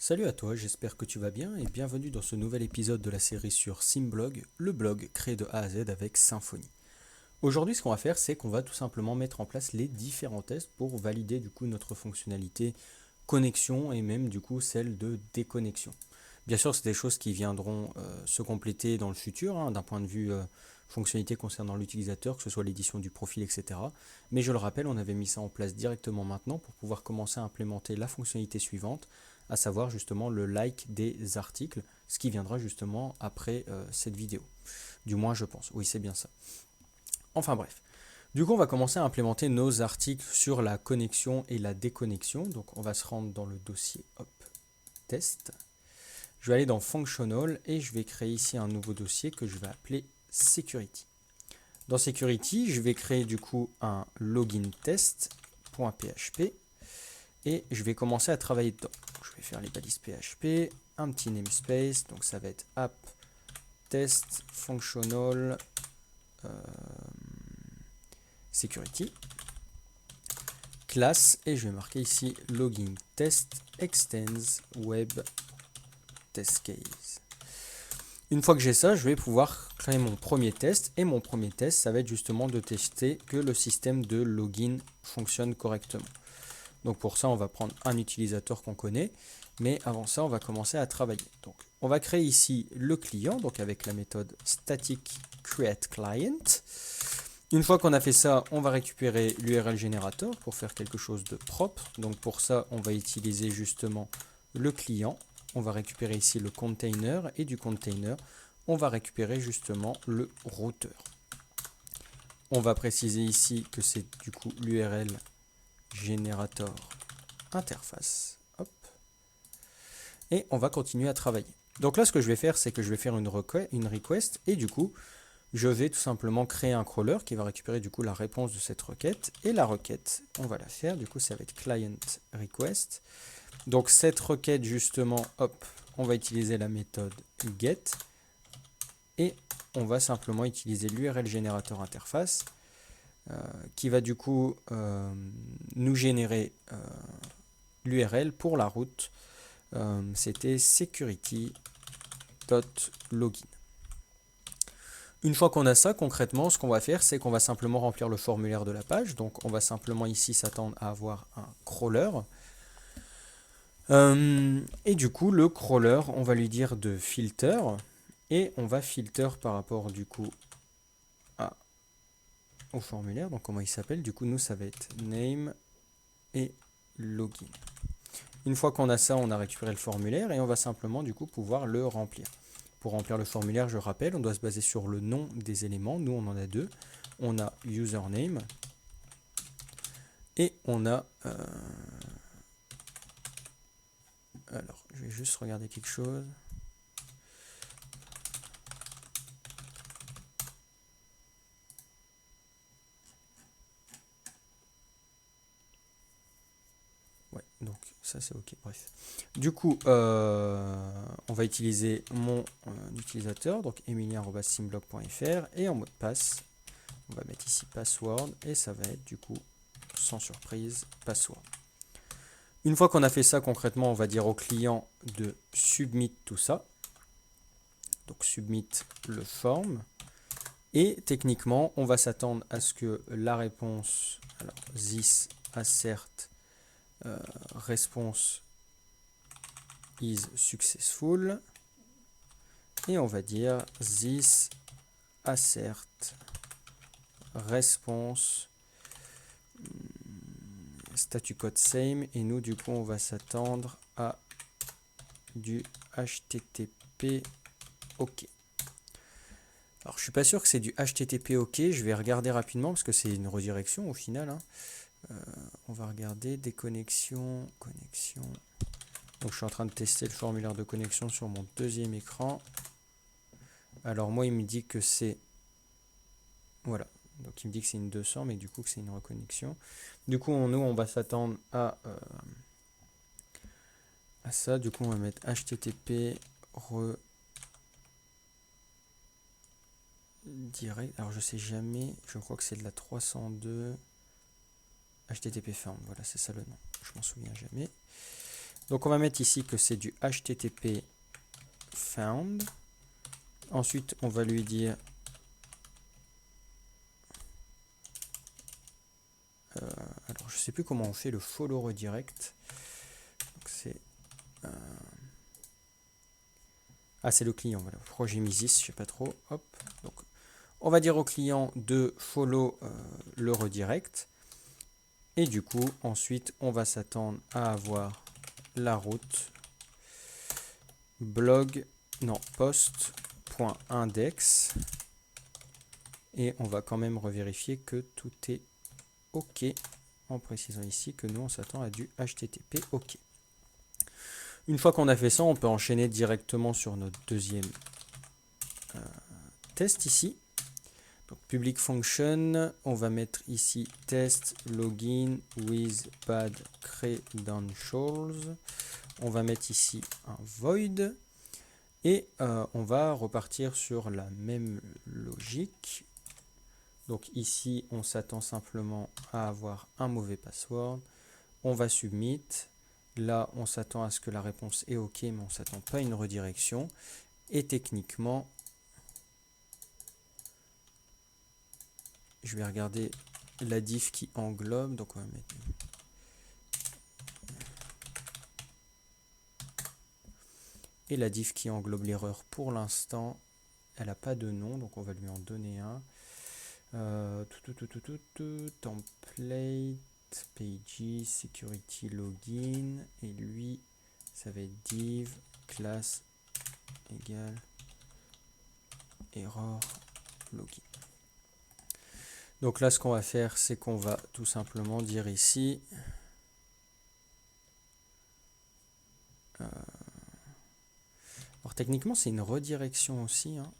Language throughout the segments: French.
Salut à toi, j'espère que tu vas bien et bienvenue dans ce nouvel épisode de la série sur Symblog, le blog créé de A à Z avec Symfony. Aujourd'hui, ce qu'on va faire, c'est qu'on va tout simplement mettre en place les différents tests pour valider du coup notre fonctionnalité connexion et même du coup celle de déconnexion. Bien sûr, c'est des choses qui viendront se compléter dans le futur, d'un point de vue fonctionnalité concernant l'utilisateur, que ce soit l'édition du profil, etc. Mais je le rappelle, on avait mis ça en place directement maintenant pour pouvoir commencer à implémenter la fonctionnalité suivante, à savoir justement le like des articles, ce qui viendra justement après cette vidéo. Du moins, je pense. Oui, c'est bien ça. Enfin bref. Du coup, on va commencer à implémenter nos articles sur la connexion et la déconnexion. Donc, on va se rendre dans le dossier hop, test. Je vais aller dans Functional et je vais créer ici un nouveau dossier que je vais appeler Security. Dans Security, je vais créer du coup un login test.php et je vais commencer à travailler dedans. Je vais faire les balises PHP, un petit namespace, donc ça va être app test functional security classe et je vais marquer ici login test extends web test case. Une fois que j'ai ça, je vais pouvoir créer mon premier test et mon premier test, ça va être justement de tester que le système de login fonctionne correctement. Donc pour ça, on va prendre un utilisateur qu'on connaît, mais avant ça, on va commencer à travailler. Donc on va créer ici le client, donc avec la méthode static create client. Une fois qu'on a fait ça, on va récupérer l'URL générateur pour faire quelque chose de propre. Donc pour ça, on va utiliser justement le client. On va récupérer ici le container et du container, on va récupérer justement le routeur. On va préciser ici que c'est du coup l'URL générateur interface. Hop. Et on va continuer à travailler. Donc là, ce que je vais faire, c'est que je vais faire une request et du coup, je vais tout simplement créer un crawler qui va récupérer du coup la réponse de cette requête. Et la requête, on va la faire. Du coup, ça va être client request. Donc cette requête justement, hop, on va utiliser la méthode get et on va simplement utiliser l'URL générateur interface qui va du coup nous générer l'URL pour la route. C'était security.login. Une fois qu'on a ça, concrètement, ce qu'on va faire, c'est qu'on va simplement remplir le formulaire de la page. Donc on va simplement ici s'attendre à avoir un crawler. Et du coup, le crawler, on va lui dire de filter. Et on va filter par rapport du coup au formulaire. Donc comment il s'appelle? Du coup, nous, ça va être name et login. Une fois qu'on a ça, on a récupéré le formulaire et on va simplement du coup pouvoir le remplir. Pour remplir le formulaire, je rappelle, on doit se baser sur le nom des éléments. Nous, on en a deux. On a username et on a... Alors, je vais juste regarder quelque chose. Ouais, donc ça c'est ok, bref. Du coup, on va utiliser mon utilisateur, donc emilien@symblog.fr et en mot de passe, on va mettre ici password et ça va être du coup, sans surprise, password. Une fois qu'on a fait ça concrètement, on va dire au client de submit tout ça. Donc submit le form. Et techniquement, on va s'attendre à ce que la réponse, alors this assert response is successful. Et on va dire this assert response statut code same. Et nous, du coup, on va s'attendre à du HTTP OK. Alors, je suis pas sûr que c'est du HTTP OK. Je vais regarder rapidement parce que c'est une redirection au final. On va regarder déconnexion, connexion. Donc, je suis en train de tester le formulaire de connexion sur mon deuxième écran. Alors, moi, il me dit que c'est... Voilà. Donc, il me dit que c'est une 200, mais du coup, que c'est une reconnexion. Du coup, nous, on va s'attendre à ça. Du coup, on va mettre HTTP direct. Alors, je sais jamais. Je crois que c'est de la 302. HTTP form. Voilà, c'est ça le nom. Je m'en souviens jamais. Donc on va mettre ici que c'est du HTTP found. Ensuite, on va lui dire alors je sais plus comment on fait le follow redirect. C'est c'est le client. Voilà. Pourquoi j'ai mis this, je sais pas trop. Hop. Donc on va dire au client de follow le redirect. Et du coup, ensuite, on va s'attendre à avoir la route post.index. Et on va quand même revérifier que tout est OK en précisant ici que nous, on s'attend à du HTTP OK. Une fois qu'on a fait ça, on peut enchaîner directement sur notre deuxième test ici. Donc, public function, on va mettre ici test login with bad credentials. On va mettre ici un void et on va repartir sur la même logique. Donc ici, on s'attend simplement à avoir un mauvais password. On va submit. Là, on s'attend à ce que la réponse est OK, mais on ne s'attend pas à une redirection. Et techniquement, je vais regarder la diff qui englobe. Donc on va mettre... Et la diff qui englobe l'erreur pour l'instant, elle n'a pas de nom, donc on va lui en donner un. Template, pages, security login, et lui, ça va être div, class, égale, error, login. Donc là, ce qu'on va faire, c'est qu'on va tout simplement dire ici, alors techniquement, c'est une redirection aussi, hein.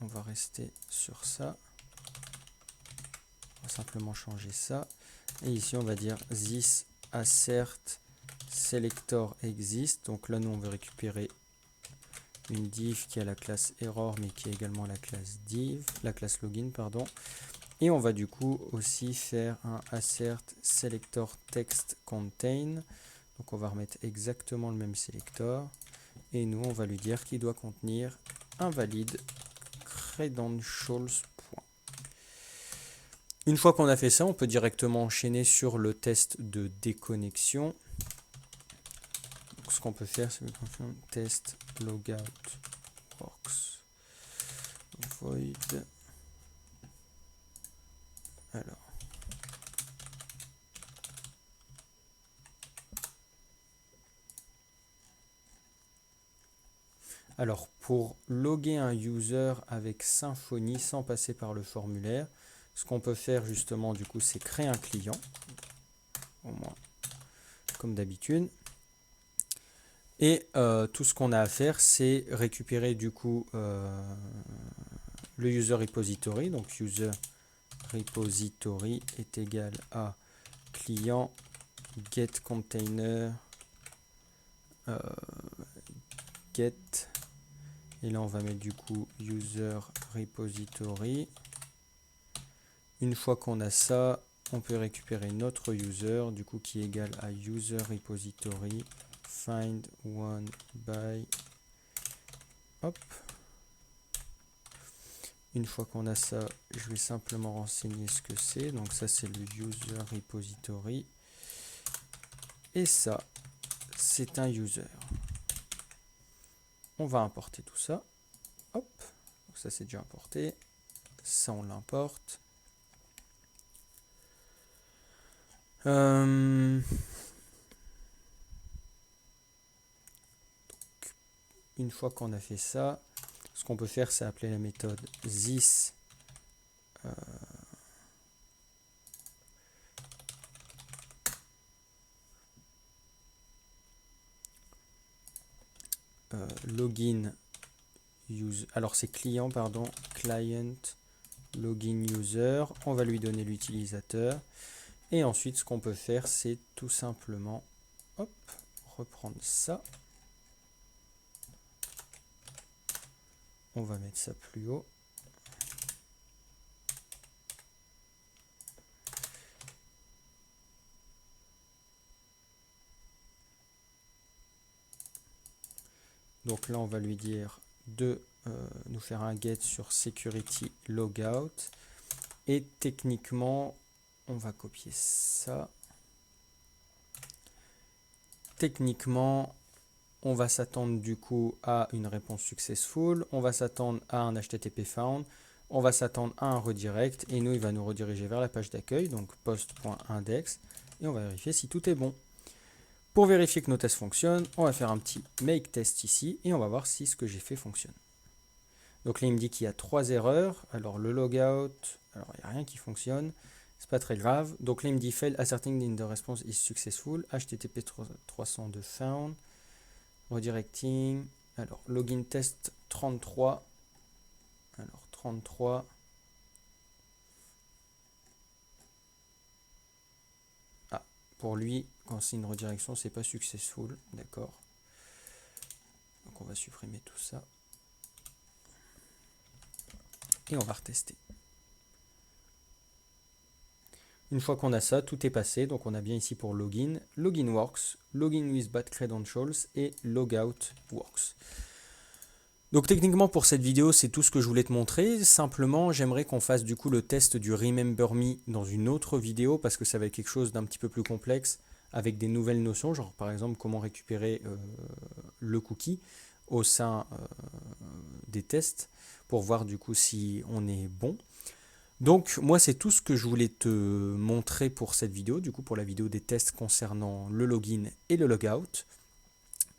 On va rester sur ça. On va simplement changer ça. Et ici, on va dire this assert selector exist. Donc là, nous, on veut récupérer une div qui a la classe error, mais qui a également la classe div, la classe login, pardon. Et on va du coup aussi faire un assert selector text contain. Donc on va remettre exactement le même selector. Et nous, on va lui dire qu'il doit contenir un valide credentials. Une fois qu'on a fait ça, on peut directement enchaîner sur le test de déconnexion. Donc, ce qu'on peut faire, c'est test logout works void. Alors, pour loguer un user avec Symfony sans passer par le formulaire, ce qu'on peut faire justement du coup, c'est créer un client, au moins comme d'habitude. Et tout ce qu'on a à faire, c'est récupérer du coup le user repository. Donc user repository est égal à client get container get. Et là, on va mettre du coup user repository. Une fois qu'on a ça, on peut récupérer notre user, du coup qui est égal à user repository find one by. Hop. Une fois qu'on a ça, je vais simplement renseigner ce que c'est. Donc ça, c'est le user repository. Et ça, c'est un user. On va importer tout ça. Hop. Donc ça, c'est déjà importé. Ça, on l'importe. Donc, une fois qu'on a fait ça, ce qu'on peut faire, c'est appeler la méthode this login user. Alors c'est client, pardon, client login user. On va lui donner l'utilisateur. Et ensuite, ce qu'on peut faire, c'est tout simplement hop, reprendre ça. On va mettre ça plus haut. Donc là, on va lui dire de nous faire un get sur security logout. Et techniquement, on va copier ça. Techniquement, on va s'attendre du coup à une réponse successful. On va s'attendre à un HTTP found. On va s'attendre à un redirect. Et nous, il va nous rediriger vers la page d'accueil. Donc post.index. Et on va vérifier si tout est bon. Pour vérifier que nos tests fonctionnent, on va faire un petit make test ici. Et on va voir si ce que j'ai fait fonctionne. Donc là, il me dit qu'il y a 3 erreurs. Alors le logout, alors il n'y a rien qui fonctionne. C'est pas très grave. Donc là, il me dit fail asserting in the response is successful. HTTP 302 found. Redirecting. Alors login test 33. Alors 33. Ah, pour lui, quand c'est une redirection, c'est pas successful. D'accord. Donc on va supprimer tout ça. Et on va retester. Une fois qu'on a ça, tout est passé. Donc on a bien ici pour login, login works, login with bad credentials et logout works. Donc techniquement pour cette vidéo, c'est tout ce que je voulais te montrer. Simplement, j'aimerais qu'on fasse du coup le test du Remember Me dans une autre vidéo parce que ça va être quelque chose d'un petit peu plus complexe avec des nouvelles notions, genre par exemple comment récupérer le cookie au sein des tests pour voir du coup si on est bon. Donc moi c'est tout ce que je voulais te montrer pour cette vidéo, du coup pour la vidéo des tests concernant le login et le logout.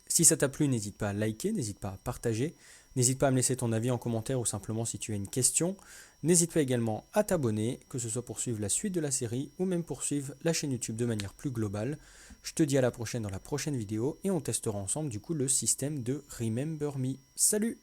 Si ça t'a plu, n'hésite pas à liker, n'hésite pas à partager, n'hésite pas à me laisser ton avis en commentaire ou simplement si tu as une question. N'hésite pas également à t'abonner, que ce soit pour suivre la suite de la série ou même pour suivre la chaîne YouTube de manière plus globale. Je te dis à la prochaine dans la prochaine vidéo et on testera ensemble du coup le système de Remember Me. Salut!